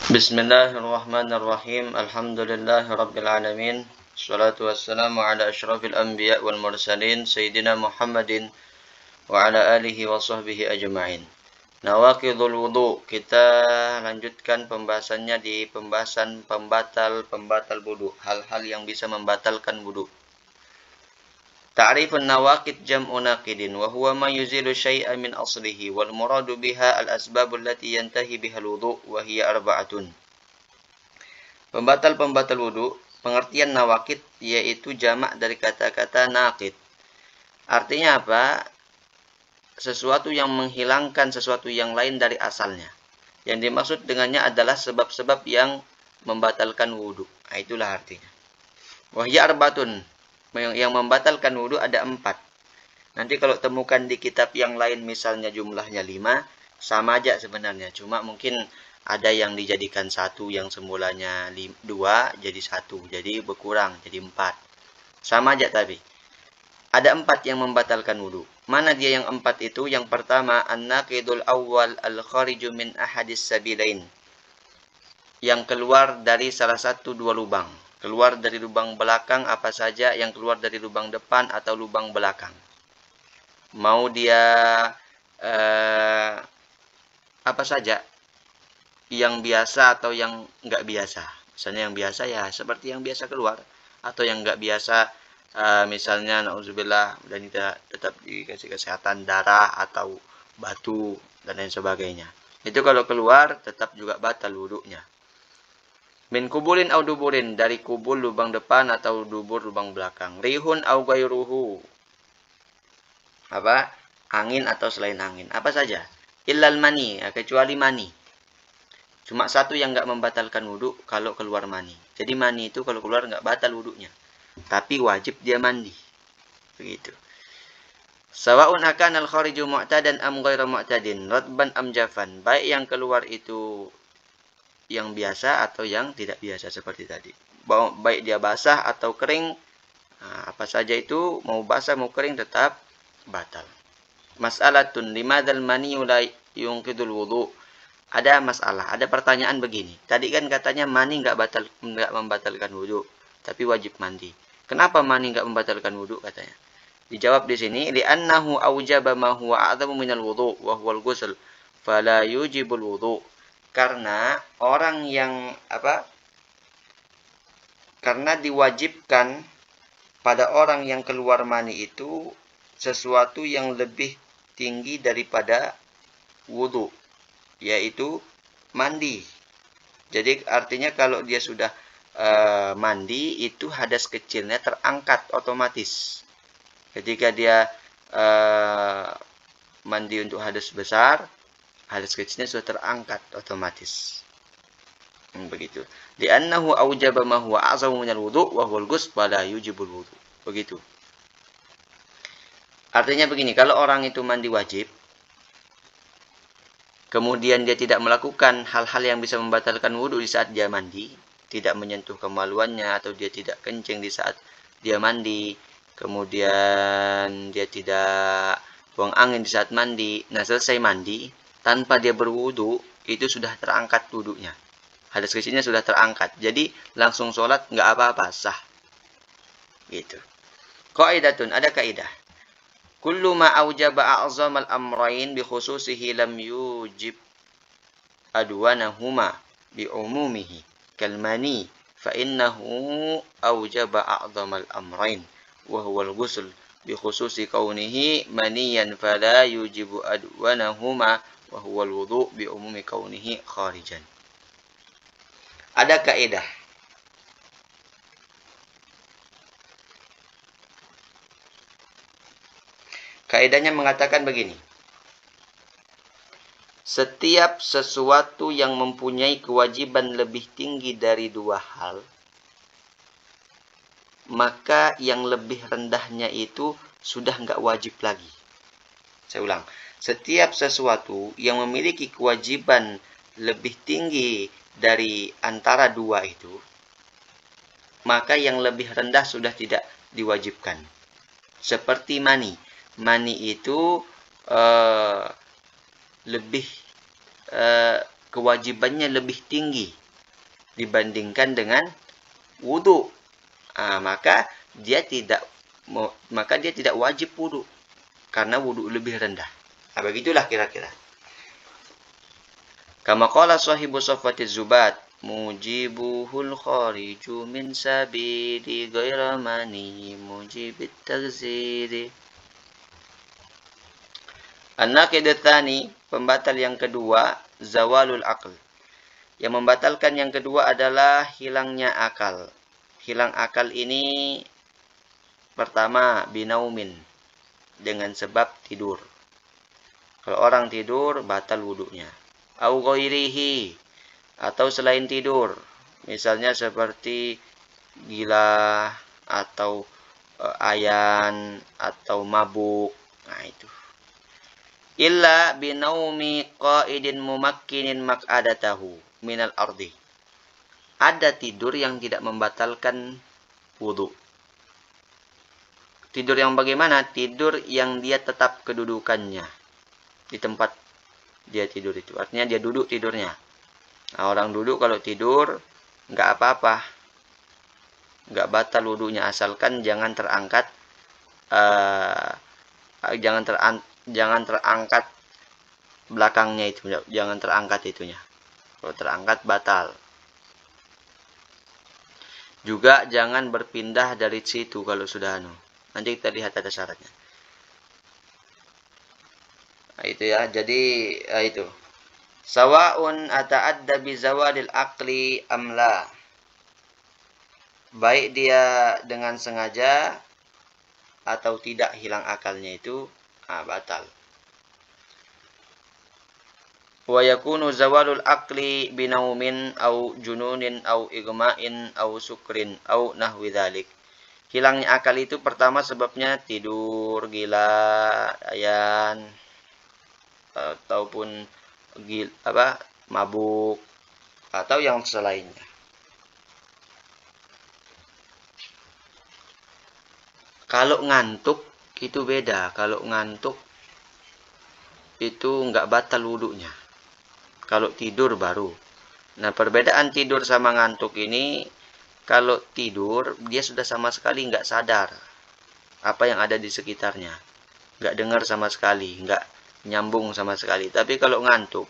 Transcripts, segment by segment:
Bismillahirrahmanirrahim. Alhamdulillahirabbil alamin. Wassalatu wassalamu ala asyrafil anbiya wal mursalin sayyidina Muhammadin wa ala alihi wa sahbihi ajma'in. Nawaqidul wudu. Kita lanjutkan pembahasannya di pembahasan pembatal wudu, hal-hal yang bisa membatalkan wudu. Ta'rifun nawaqid jam'u naqidin wa huwa ma yuzilu syai'an min aslihi wal muradu biha al-asbab allati yantahi biha al-wudu wa hiya arba'atun. Pembatal wudu, pengertian nawaqid yaitu jamak dari kata-kata naqid. Artinya apa? Sesuatu yang menghilangkan sesuatu yang lain dari asalnya. Yang dimaksud dengannya adalah sebab-sebab yang membatalkan wudu. Nah, itulah artinya. Wa hiya arba'atun. Yang membatalkan wudu ada 4. Nanti kalau temukan di kitab yang lain misalnya jumlahnya 5, sama aja sebenarnya. Cuma mungkin ada yang dijadikan 1 yang semulanya 2 jadi 1. Jadi berkurang jadi 4. Sama aja tapi. Ada 4 yang membatalkan wudu. Mana dia yang 4 itu? Yang pertama, an-naqidul awwal al-khariju min ahadis sabilain. Yang keluar dari salah satu dua lubang. Keluar dari lubang belakang apa saja, yang keluar dari lubang depan atau lubang belakang. Mau dia apa saja, yang biasa atau yang nggak biasa. Misalnya yang biasa ya seperti yang biasa keluar, atau yang nggak biasa misalnya nauzubillah dan tidak tetap dikasih kesehatan darah atau batu dan lain sebagainya. Itu kalau keluar tetap juga batal wudunya. Min kubulin au duburin, dari kubul lubang depan atau dubur lubang belakang. Rihun au gairuhu, apa? Angin atau selain angin. Apa saja? Illal mani, kecuali mani. Cuma satu yang enggak membatalkan wudu kalau keluar mani. Jadi mani itu kalau keluar enggak batal wudunya. Tapi wajib dia mandi. Begitu. Sawa'un akan al-khariju mu'tadan am ghairu mu'tadin, radban am jafan. Baik yang keluar itu yang biasa atau yang tidak biasa seperti tadi. Baik dia basah atau kering, apa saja itu, mau basah mau kering tetap batal. Mas'alatun limadzal maniyu la yunqidul wudu. Ada masalah, ada pertanyaan begini. Tadi kan katanya mani enggak membatalkan wudu, tapi wajib mandi. Kenapa mani enggak membatalkan wudu katanya? Dijawab di sini, li'annahu aujaba ma huwa a'dhamu minal wudu wa huwal ghusl, fala yujibul wudu. Karena orang yang karena diwajibkan pada orang yang keluar mani itu sesuatu yang lebih tinggi daripada wudu, yaitu mandi. Jadi artinya kalau dia sudah mandi, itu hadas kecilnya terangkat otomatis. Ketika dia mandi untuk hadas besar, hadas kecilnya sudah terangkat otomatis. Begitu. Li'annahu aujaba ma huwa a'zamu minal wudu wa huwal ghusl fala yujibul wudu. Begitu. Artinya begini, kalau orang itu mandi wajib, kemudian dia tidak melakukan hal-hal yang bisa membatalkan wudu di saat dia mandi, tidak menyentuh kemaluannya atau dia tidak kencing di saat dia mandi, kemudian dia tidak buang angin di saat mandi. Nah, selesai mandi, tanpa dia berwudu, itu sudah terangkat wudunya. Hadas kecilnya sudah terangkat. Jadi langsung sholat nggak apa-apa, sah. Gitu. Qaidatun, ada kaidah. Kullu ma aujaba a'zamal amrayn bi khususihi lam yujib adwanahuma bi umumihi kal mani fa innahu aujaba a'zamal amrayn wa huwa al-ghusl bi khususi kaunihi maniyan fala yujibu adwanahuma wa huwa al-wudu bi umumi kaunihi kharijan. Ada kaidah. Kaidahnya mengatakan begini. Setiap sesuatu yang mempunyai kewajiban lebih tinggi dari 2 hal, maka yang lebih rendahnya itu sudah enggak wajib lagi. Saya ulang. Setiap sesuatu yang memiliki kewajiban lebih tinggi dari antara 2 itu, maka yang lebih rendah sudah tidak diwajibkan. Seperti mani. Mani itu lebih kewajibannya lebih tinggi dibandingkan dengan wudu, maka dia tidak wajib wudu karena wudu lebih rendah. Begitulah kira-kira. Kama qala sahibu Safwatiz Zubat, mujibuhul khariju min sabili ghaira mani mujibit taghziri. An-naqidat tsani, pembatal yang kedua, zawalul aql. Yang membatalkan yang kedua adalah hilangnya akal. Hilang akal ini pertama binaumin, dengan sebab tidur. Kalau orang tidur batal wudunya. Au ghairihi, atau selain tidur, misalnya seperti gila atau ayan atau mabuk. Nah itu. Illa binaumi qaidin mumakkinin maq'adatahu minal ardi. Ada tidur yang tidak membatalkan wudu. Tidur yang bagaimana? Tidur yang dia tetap kedudukannya di tempat dia tidur itu. Artinya dia duduk tidurnya. Nah, orang duduk kalau tidur nggak apa-apa, nggak batal wudunya, asalkan jangan terangkat, jangan terangkat belakangnya itu, jangan terangkat itunya. Kalau terangkat batal. Juga jangan berpindah dari situ kalau sudah nanti kita lihat ada syaratnya. Nah, itu ya. Jadi itu. Sawa'un ata'adda bi zawalil aqli amla. Baik dia dengan sengaja atau tidak hilang akalnya itu batal. Wa yakunu zawalul aqli binaumin au jununin au igma'in au sukrin au nahwi dzalik. Hilangnya akal itu pertama sebabnya tidur, gila, ayan, ataupun mabuk atau yang selainnya. Kalau ngantuk itu beda. Kalau ngantuk itu nggak batal wudunya. Kalau tidur baru. Nah, perbedaan tidur sama ngantuk ini, kalau tidur dia sudah sama sekali nggak sadar apa yang ada di sekitarnya, nggak dengar sama sekali, nggak nyambung sama sekali. Tapi kalau ngantuk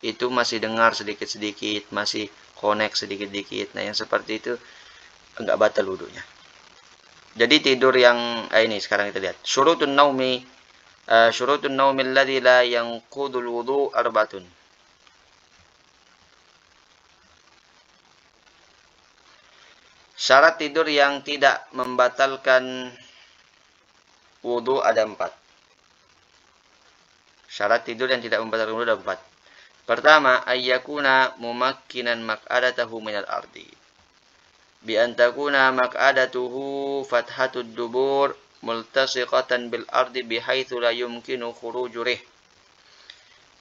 itu masih dengar sedikit-sedikit, masih connect sedikit-sedikit. Nah, yang seperti itu nggak batal wudunya. Jadi tidur yang ini sekarang kita lihat. Syurutun naumi alladzi la yanqudul wudu arbatun. Syarat tidur yang tidak membatalkan wudu ada 4. Syarat tidur yang tidak membatalkan wudu ada 4. Pertama, ayyakuna mumakkinan maq'adatahu minal ardi. Bi an takuna maq'adatuhu fathatud dubur multasiqatan bil ardi bihaitsu la yumkinu khurujurih.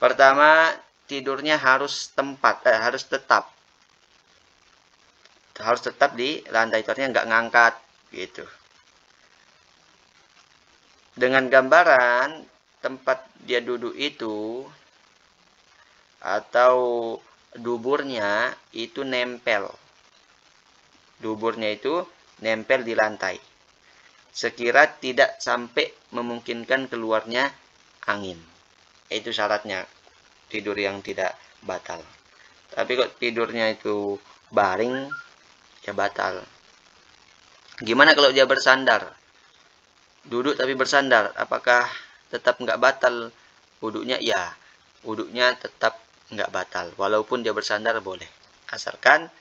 Pertama, tidurnya harus tetap di lantai, artinya nggak ngangkat gitu. Dengan gambaran tempat dia duduk itu atau duburnya itu nempel. Duburnya itu nempel di lantai. Sekira tidak sampai memungkinkan keluarnya angin. Itu syaratnya tidur yang tidak batal. Tapi kok tidurnya itu baring, ya batal. Gimana kalau dia bersandar? Duduk tapi bersandar, apakah tetap nggak batal wuduknya? Ya, wuduknya tetap nggak batal. Walaupun dia bersandar boleh. Asalkan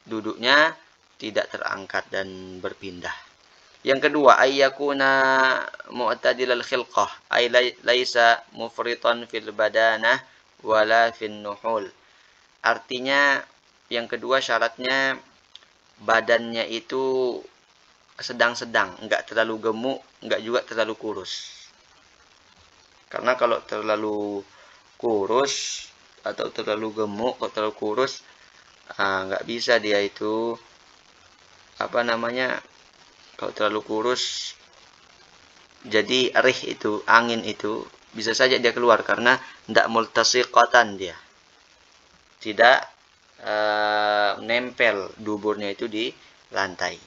duduknya tidak terangkat dan berpindah. Yang kedua, ayyakuna mu'tadilal khilqah, ay laisa mufritan fil badanah wala fin nuhul. Artinya yang kedua syaratnya badannya itu sedang-sedang, enggak terlalu gemuk, enggak juga terlalu kurus. Karena kalau terlalu kurus atau terlalu gemuk atau terlalu kurus, enggak bisa dia itu kalau terlalu kurus jadi rih itu, angin itu bisa saja dia keluar karena enggak multasiqatan dia. tidak nempel duburnya itu di lantai.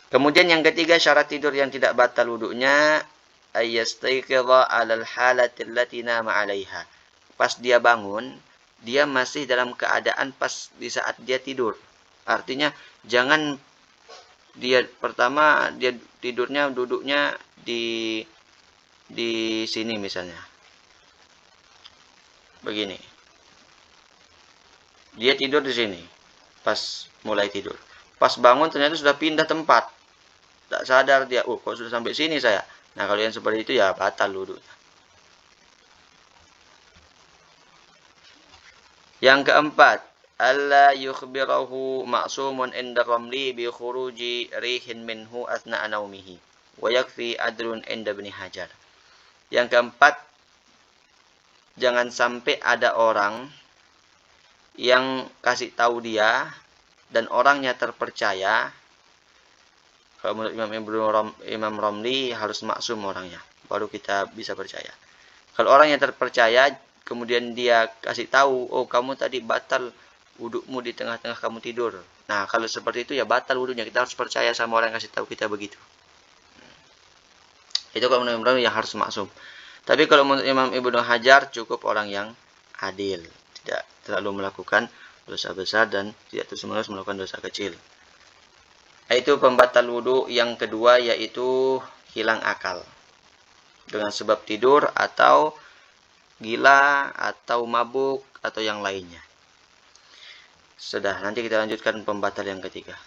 Kemudian yang ketiga, syarat tidur yang tidak batal wudunya, ayyastayqidha 'alal halati allati nama 'alaiha. Pas dia bangun, dia masih dalam keadaan pas di saat dia tidur. Artinya jangan dia pertama dia tidurnya duduknya di sini misalnya. Begini. Dia tidur di sini pas mulai tidur. Pas bangun ternyata sudah pindah tempat. Tak sadar dia, oh kok sudah sampai sini saya. Nah, kalau yang seperti itu ya batal wudunya. Yang keempat, alla yukhbirahu ma'sumun inda ramli bi khuruji rihin minhu athna'a naumihi wa yakfi adrun inda Ibnu Hajar. Yang keempat, jangan sampai ada orang yang kasih tahu dia dan orangnya terpercaya. Kalau menurut Imam Romli harus maksum orangnya, baru kita bisa percaya. Kalau orang yang terpercaya, kemudian dia kasih tahu, oh kamu tadi batal wudukmu di tengah-tengah kamu tidur. Nah, kalau seperti itu ya batal wuduknya. Kita harus percaya sama orang yang kasih tahu kita begitu. Itu kalau menurut Imam Romli yang harus maksum. Tapi kalau menurut Imam Ibnu Hajar cukup orang yang adil, tidak terlalu melakukan dosa besar dan tidak terus-menerus melakukan dosa kecil. Itu pembatal wudu yang kedua, yaitu hilang akal dengan sebab tidur atau gila atau mabuk atau yang lainnya. Sudah, nanti kita lanjutkan pembatal yang ketiga.